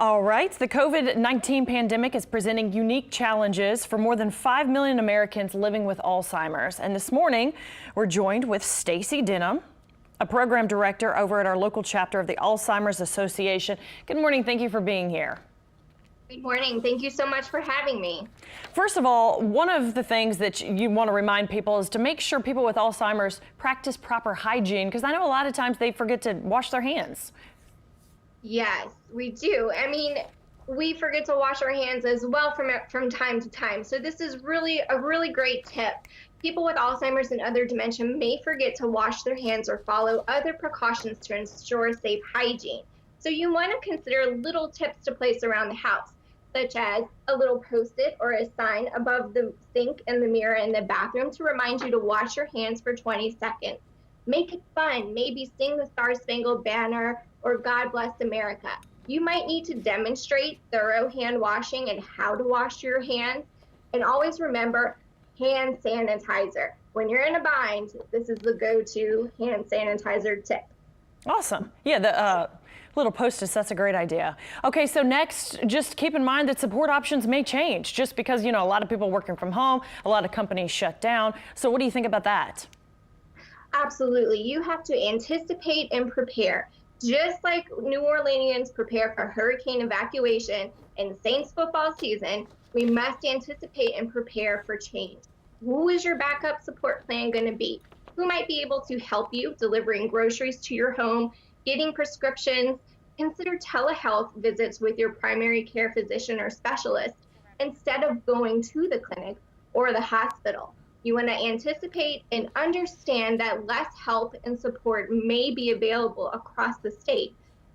All right, the COVID-19 pandemic is presenting unique challenges for more than 5 million Americans living with Alzheimer's. And this morning, we're joined with Stacey Denham, a program director over at our local chapter of the Alzheimer's Association. Good morning. Thank you for being here. Good morning. Thank you so much for having me. First of all, one of the things that you want to remind people is to make sure people with Alzheimer's practice proper hygiene, because I know a lot of times they forget to wash their hands. Yes, we do. I mean, we forget to wash our hands as well from time to time. So this is really a really great tip. People with Alzheimer's and other dementia may forget to wash their hands or follow other precautions to ensure safe hygiene. So you want to consider little tips to place around the house, such as a little post-it or a sign above the sink and the mirror in the bathroom to remind you to wash your hands for 20 seconds. Make it fun. Maybe sing the Star-Spangled Banner or God Bless America. You might need to demonstrate thorough hand washing and how to wash your hands. And always remember hand sanitizer. When you're in a bind, this is the go-to hand sanitizer tip. Awesome. Yeah, the little post-its, that's a great idea. Okay, so next, just keep in mind that support options may change just because, a lot of people working from home, a lot of companies shut down. So what do you think about that? Absolutely. You have to anticipate and prepare. Just like New Orleanians prepare for hurricane evacuation and Saints football season, we must anticipate and prepare for change. Who is your backup support plan going to be? Who might be able to help you delivering groceries to your home, getting prescriptions? Consider telehealth visits with your primary care physician or specialist instead of going to the clinic or the hospital. You want to anticipate and understand that less help and support may be available across the state.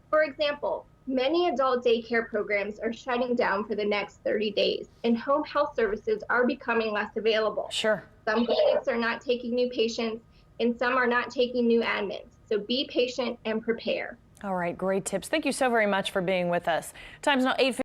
For example, many adult daycare programs are shutting down for the next 30 days, and home health services are becoming less available. Sure. Some clinics are not taking new patients, and some are not taking new admins. So be patient and prepare. All right, great tips. Thank you so very much for being with us. Time's now 8:50.